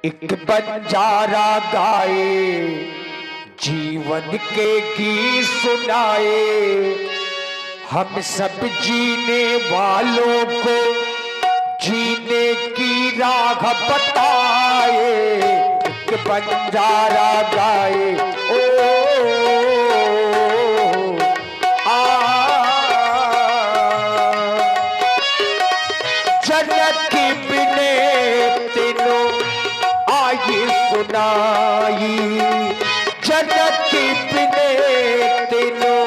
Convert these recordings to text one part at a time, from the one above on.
एक बंजारा गाए, जीवन के गीत सुनाए, हम सब जीने वालों को जीने की राह बताए। एक बंजारा गाए, ओ जनक की बिने तीनों आये सुनाई, जनक की बिने तीनों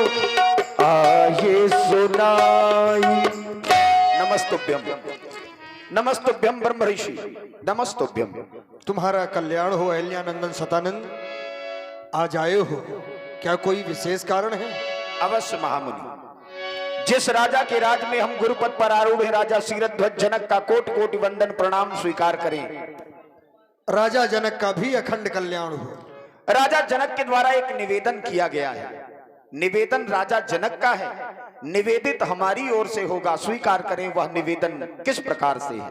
आये सुनाई। नमस्तुभ्यम नमस्तुभ्यम ब्रह्म ऋषि नमस्तुभ्यम। तुम्हारा कल्याण हो अहिल्यानंदन सतानंद। आज आए हो, क्या कोई विशेष कारण है? अवश्य महामुनि। जिस राजा के राज में हम गुरुपद पर आरूढ़ हैं, राजा शीरध्वज जनक का कोटि कोटि वंदन प्रणाम स्वीकार करें। राजा जनक का भी अखंड कल्याण हो। राजा जनक के द्वारा एक निवेदन किया गया है। निवेदन राजा जनक का है, निवेदित हमारी ओर से होगा। स्वीकार करें। वह निवेदन किस प्रकार से है?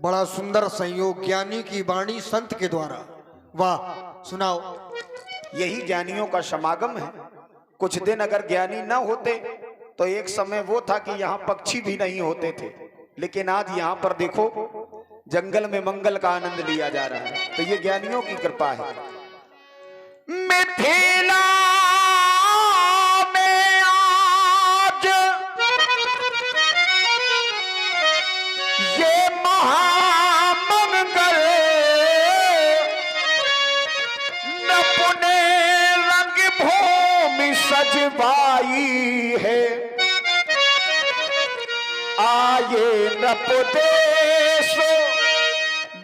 बड़ा सुंदर संयोग, ज्ञानी की वाणी संत के द्वारा। वाह, सुनाओ। यही ज्ञानियों का समागम है। कुछ दिन अगर ज्ञानी न होते तो एक समय वो था कि यहाँ पक्षी भी नहीं होते थे, लेकिन आज यहाँ पर देखो जंगल में मंगल का आनंद लिया जा रहा है। तो ये ज्ञानियों की कृपा है। मिथिला में आज ये महामंगल, नपुने रंग भूमि सजवाई है। आये नपुदेश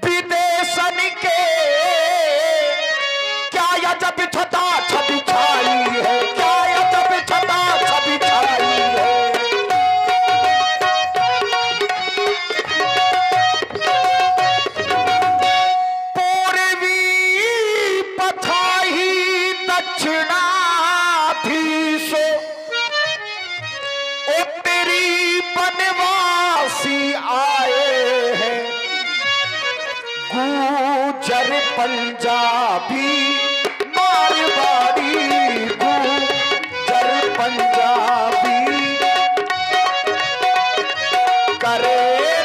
विदेशन के, क्या अजब छटा छवि छाई है, क्या अजब छटा छवि छाई है। पूर्वी पथाही दक्षिणाधीश, उत्तरी बनवासी आए हैं। गुजर पंजाबी मारवाड़ी, गुजर पंजाबी करे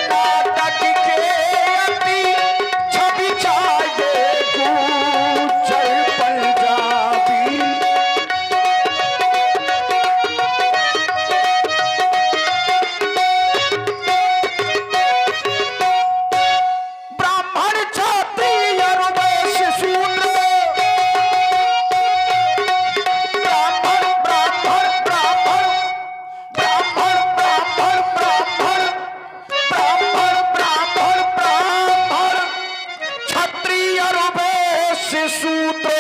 नाटक के अति छवि छाए। गुजर पंजाबी ब्राह्मण क्षत्रिय वैश्य शूद्र, ब्राह्मण ब्राह्मण ब्राह्मण ब्राह्मण ब्राह्मण ब्राह्मण ब्राह्मण ब्राह्मण ब्राह्मण क्षत्रिय वैश्य शूद्र,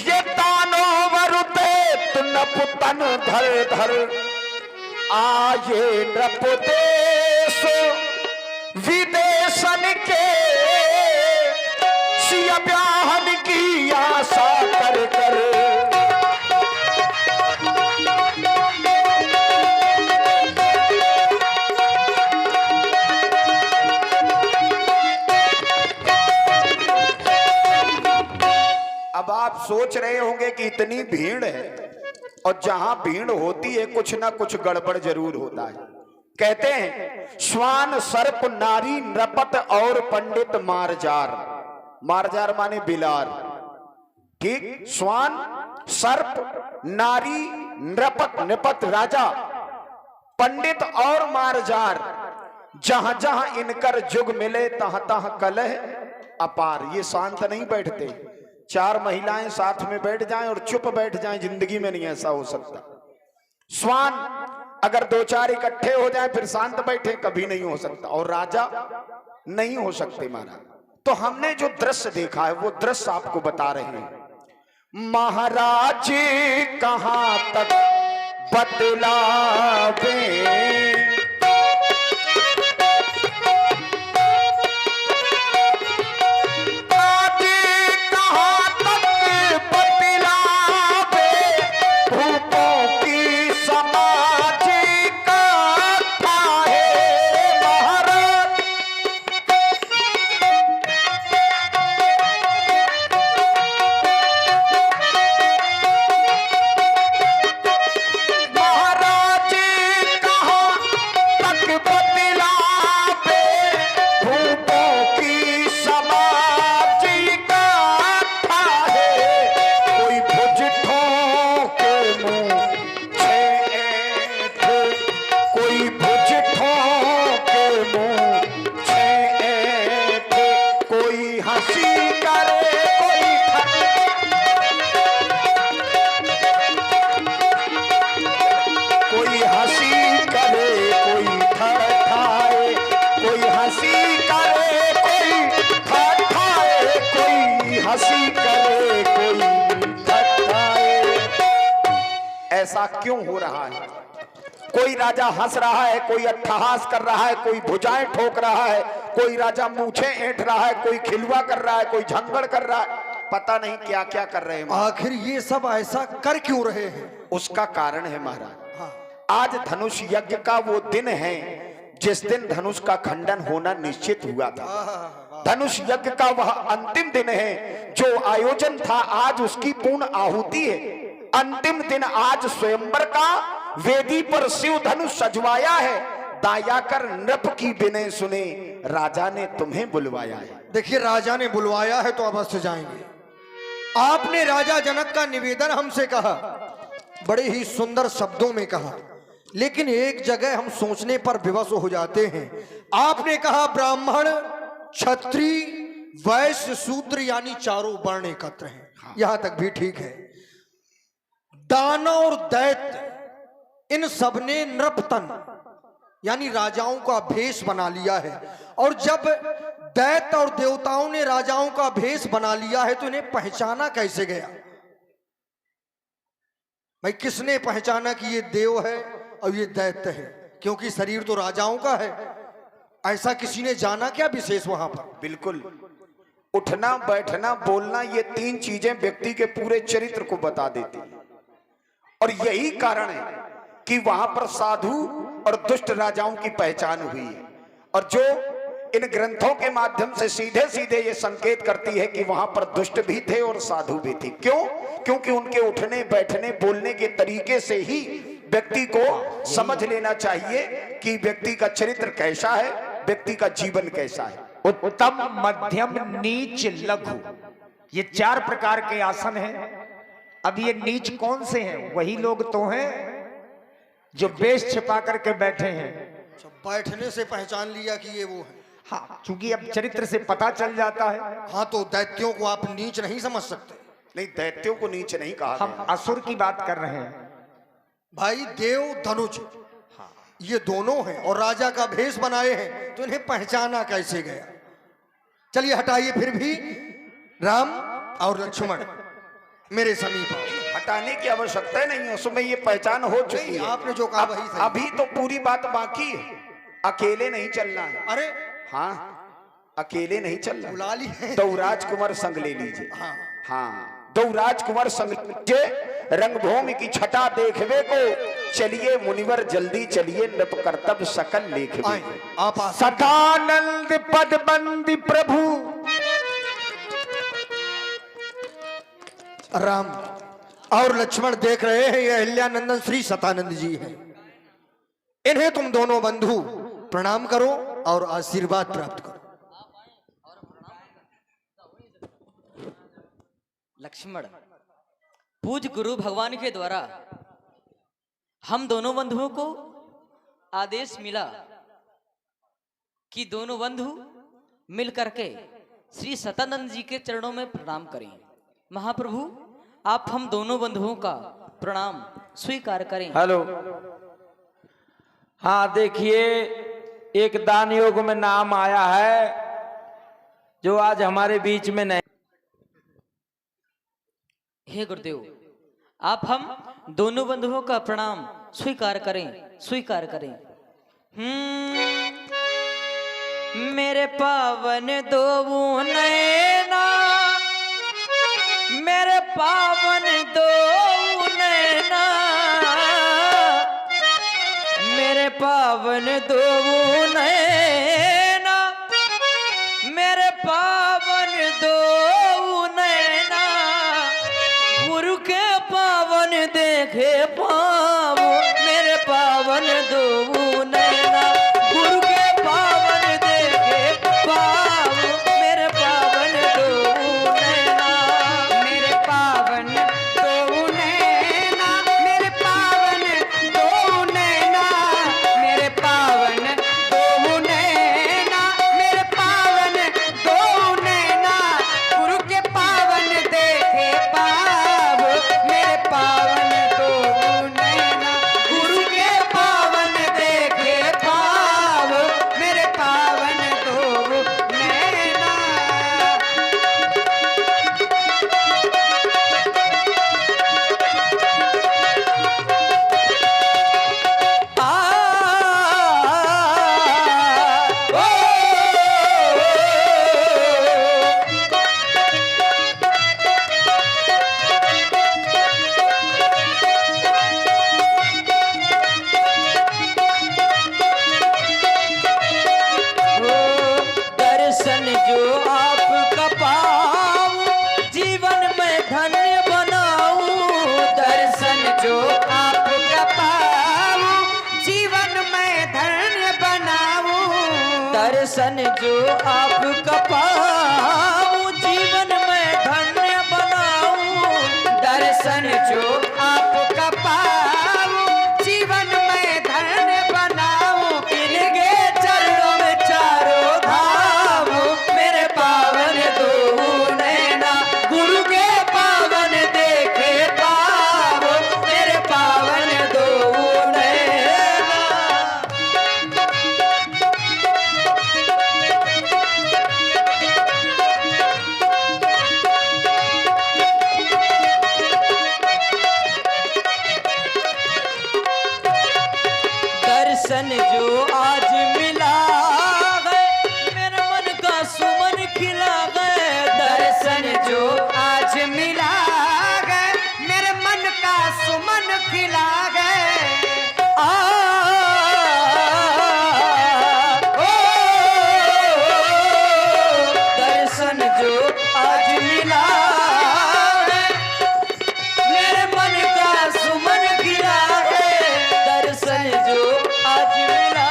ये दानव रुदेत नपुतन धर धर। आये नपुदेश विदेशन के, सिया ब्याहन की आशा कर कर। अब आप सोच रहे होंगे कि इतनी भीड़ है, और जहां भीड़ होती है कुछ ना कुछ गड़बड़ जरूर होता है। कहते हैं श्वान सर्प नारी नृपत और पंडित मारजार। मारजार माने बिलार। ठीक, श्वान सर्प नारी नृपत, नृपत राजा, पंडित और मारजार, जहां जहां इनकर जुग मिले तहां तहां कलह अपार। ये शांत नहीं बैठते। चार महिलाएं साथ में बैठ जाएं और चुप बैठ जाएं, जिंदगी में नहीं ऐसा हो सकता। श्वान अगर दो चार इकट्ठे हो जाएं फिर शांत बैठे, कभी नहीं हो सकता। और राजा नहीं हो सकते महाराज। तो हमने जो दृश्य देखा है वो दृश्य आपको बता रहे हैं। महाराज कहां तक बतलावे, हंसी करे कोई थकाए। ऐसा क्यों हो रहा है? कोई राजा हंस रहा है, कोई अट्ठहास कर रहा है, कोई भुजाएं ठोक रहा है, कोई राजा मूछें ऐंठ रहा है, कोई खिलवा कर रहा है, कोई झंगड़ कर रहा है, पता नहीं क्या क्या कर रहे हैं। आखिर ये सब ऐसा कर क्यों रहे हैं? उसका कारण है महाराज, हाँ। आज धनुष यज्ञ का वो दिन है जिस दिन धनुष का खंडन होना निश्चित हुआ था। धनुष यज्ञ का वह अंतिम दिन है जो आयोजन था, आज उसकी पूर्ण आहुति है। अंतिम दिन आज स्वयंवर का, वेदी पर शिव धनुष सजवाया है। दाया कर नृप की विनय सुने, राजा ने तुम्हें बुलवाया है। देखिए, राजा ने बुलवाया है तो अवश्य जाएंगे। आपने राजा जनक का निवेदन हमसे कहा, बड़े ही सुंदर शब्दों में कहा, लेकिन एक जगह हम सोचने पर विवश हो जाते हैं। आपने कहा ब्राह्मण, क्षत्रिय, वैश्य, शूद्र यानी चारों वर्ण एकत्र हैं। यहां तक भी ठीक है। दानव और दैत्य इन सबने नृपतन यानी राजाओं का भेष बना लिया है। और जब दैत्य और देवताओं ने राजाओं का भेष बना लिया है तो इन्हें पहचाना कैसे गया? भाई, किसने पहचाना कि ये देव है और ये दैत्य है? क्योंकि शरीर तो राजाओं का है। ऐसा किसी ने जाना क्या विशेष वहां पर? बिल्कुल, उठना, बैठना, बोलना, ये तीन चीजें व्यक्ति के पूरे चरित्र को बता देती हैं। और यही कारण है कि वहां पर साधु और दुष्ट राजाओं की पहचान हुई है। और जो इन ग्रंथों के माध्यम से सीधे सीधे ये संकेत करती है कि वहां पर दुष्ट भी थे और साधु भी थे। क्यों? क्योंकि उनके उठने, बैठने, बोलने के तरीके से ही व्यक्ति को समझ लेना चाहिए कि व्यक्ति का चरित्र कैसा है, व्यक्ति का जीवन कैसा है। उत्तम, मध्यम, नीच, लघु, ये चार प्रकार के आसन हैं। अब ये नीच कौन से हैं? वही लोग तो हैं जो वेश छिपा करके बैठे हैं। बैठने से पहचान लिया कि ये वो है। हाँ, क्योंकि अब चरित्र से पता चल जाता है। हाँ, तो दैत्यों को आप नीच नहीं समझ सकते। नहीं, दैत्यों को नीच नहीं कहा हम गया। असुर की बात कर रहे हैं भाई, देव धनुष ये दोनों हैं और राजा का भेष बनाए हैं, तो इन्हें पहचाना कैसे गया? चलिए हटाइए। फिर भी राम और लक्ष्मण मेरे समीप आओ। हटाने की आवश्यकता नहीं है, उसमें ये पहचान हो चुकी है। आपने जो कहा वही सही। अभी तो पूरी बात बाकी है, अकेले नहीं चलना है। अरे हाँ, अकेले नहीं चलना, बुला लिए तो राजकुमार संग ले लीजिए। हाँ। हाँ, दो राजकुमार संग लीजिए, रंगभूमि की छटा देखवे को चलिए मुनिवर, जल्दी चलिए, नृप कर्तव्य सकल लेखवे। आप सदानंद पदबंदी प्रभु राम और लक्ष्मण देख रहे हैं, ये अहिल्यानंदन श्री सतानंद जी हैं। इन्हें तुम दोनों बंधु प्रणाम करो और आशीर्वाद प्राप्त करो। लक्ष्मण, पूज्य गुरु भगवान के द्वारा हम दोनों बंधुओं को आदेश मिला कि दोनों बंधु मिल करके श्री सतानंद जी के चरणों में प्रणाम करें। महाप्रभु, आप हम दोनों बंधुओं का प्रणाम स्वीकार करें। हेलो। हाँ, देखिए, एक दान योग में नाम आया है जो आज हमारे बीच में नहीं। हे गुरुदेव, आप हम दोनों बंधुओं का प्रणाम स्वीकार करें, स्वीकार करें। मेरे पावन दो नैना, मेरे पावन दो नैना, मेरे पावन दो नैना, मेरे पावन दो नैना, गुरु के पावन देखे पाव, मेरे पावन दो नैना, गुरु के पावन देखे पाव, मेरे पावन दो नैना, मेरे पावन दो नैना, मेरे पावन दो नैना, मेरे पावन दो नैना, जो आपका पाऊं जीवन में धन्य बनाऊं। दर्शन जो आपका पाऊं जीवन में धन्य बनाऊं। दर्शन जो आपका पाऊं जीवन में धन्य बनाऊं। दर्शन जो आपका पाऊं जीवन में धन्य बनाऊं। इनके चरणों में चारों धाम मेरे पावन दो नैना। गुरु के पावन देखे पाव मेरे पावन दो नैना। दर्शन जो आज मिला है मेरे मन का सुमन खिला है। दर्शन जो आज मिला है मेरे मन का सुमन खिला है। आ ओ दर्शन जो आज मिला है मेरे मन का सुमन खिला है। दर्शन जो आज मिला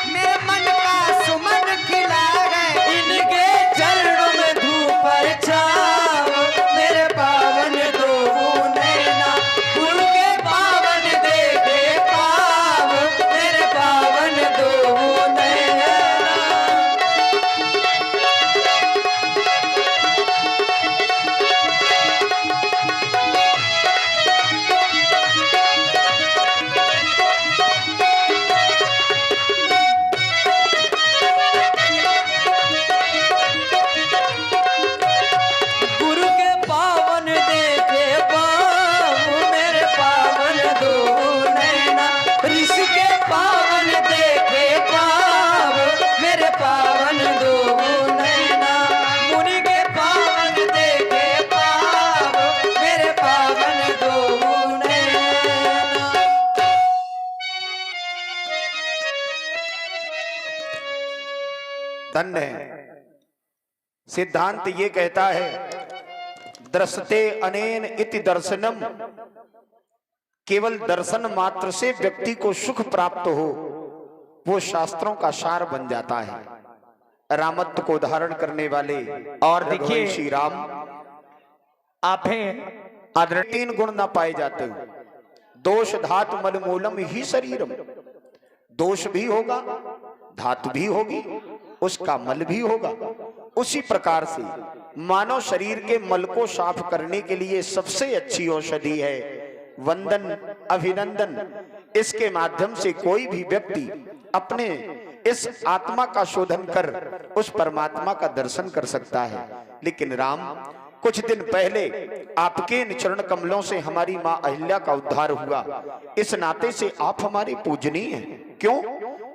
मेरे मन का सुमन खिला है। इनके चरणों में धूप छाव मेरे पावन दो नैना। गुरु के पावन देखे पाव मेरे पावन दो नैना। गुरु के पावन देखे पाव मेरे पावन दो नैना। ऋषि के पावन देखे पाव मेरे पावन दो नैना। मुनि के पावन देखे पाव मेरे पावन दो नैना। धन्य है। सिद्धांत ये कहता है दृष्टे अनेन इति दर्शनम। केवल दर्शन मात्र से व्यक्ति को सुख प्राप्त हो वो शास्त्रों का सार बन जाता है। रामत्व को धारण करने वाले और देखिए श्री राम आप हैं आदर 3 गुण ना पाए जाते हो। दोष धातु मल मूलम ही शरीरम। दोष भी होगा, धातु भी होगी, उसका मल भी होगा। उसी प्रकार से मानव शरीर के मल को साफ करने के लिए सबसे अच्छी औषधि है वंदन, अभिनंदन। इसके माध्यम से कोई भी व्यक्ति अपने इस आत्मा का शोधन कर उस परमात्मा का दर्शन कर सकता है। लेकिन राम, कुछ दिन पहले आपके इन चरण कमलों से हमारी मां अहिल्या का उद्धार हुआ। इस नाते से आप हमारे पूजनीय हैं। क्यों?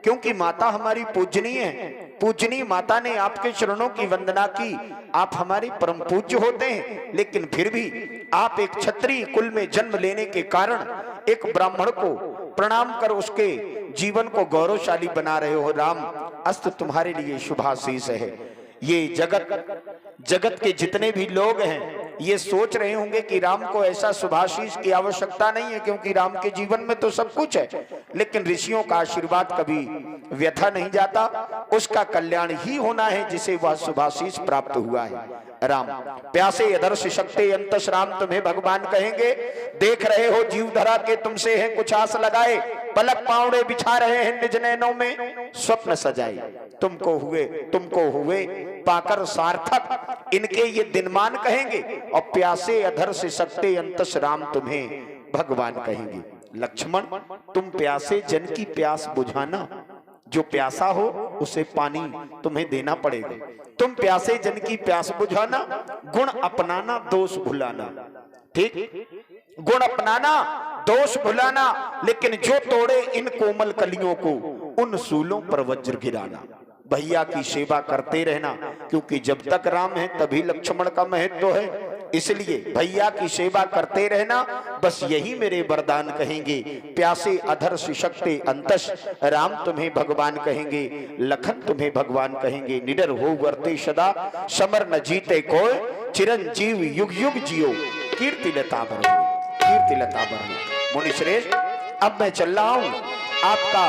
क्योंकि माता हमारी पूजनीय है। पूजनीय माता ने आपके चरणों की वंदना की। आप हमारे परम पूज्य होते हैं, लेकिन फिर भी आप एक क्षत्रिय कुल में जन्म लेने के कारण एक ब्राह्मण को प्रणाम कर उसके जीवन को गौरवशाली बना रहे हो। राम, अस्त तुम्हारे लिए शुभाशीष है। ये जगत के जितने भी लोग हैं ये सोच रहे होंगे कि राम को ऐसा शुभाशीष की आवश्यकता नहीं है, क्योंकि राम के जीवन में तो सब कुछ है। लेकिन ऋषियों का आशीर्वाद कभी व्यथा नहीं जाता। उसका कल्याण ही होना है जिसे वह शुभाशीष प्राप्त हुआ है। राम, प्यासे अदर्श शक्ति अंतस राम तुम्हें भगवान कहेंगे। देख रहे हो जीव धरा के तुमसे है कुछ आस लगाए। पलक पावड़े बिछा रहे हैं निज नैनों में स्वप्न सजाए। तुमको हुए पाकर सार्थक इनके ये दिनमान कहेंगे। और प्यासे अधर से सकते अंतस राम तुम्हें भगवान कहेंगे। लक्ष्मण, तुम प्यासे जन की प्यास बुझाना। जो प्यासा हो उसे पानी तुम्हें देना पड़ेगा। तुम प्यासे जन की प्यास बुझाना, गुण अपनाना, दोष भुलाना। ठीक, गुण अपनाना, दोष भुलाना, लेकिन जो तोड़े इन कोमल कलियों को उन सूलों पर वज्र गिराना। भैया की सेवा करते रहना, क्योंकि जब तक राम है तभी लक्ष्मण का महत्व है। इसलिए भैया की सेवा करते रहना, बस यही मेरे वरदान कहेंगे। प्यासे अधर सिशक्ते अंतश, राम तुम्हें भगवान कहेंगे, लखन तुम्हें भगवान कहेंगे। निडर हो वर्ते सदा, समर न जीते कोय, चिरंजीव युग युग जियो, कीर्ति लता बरहो, कीर्ति लता बरहो। मुनि श्रेष्ठ, अब मैं चल रहा हूं, आपका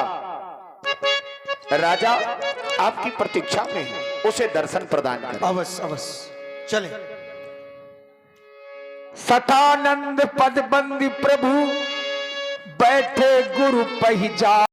राजा आपकी प्रतीक्षा में है, उसे दर्शन प्रदान करें। अवश्य अवश्य चलें। सतानंद पद बंदी प्रभु, बैठे गुरु पहिजा।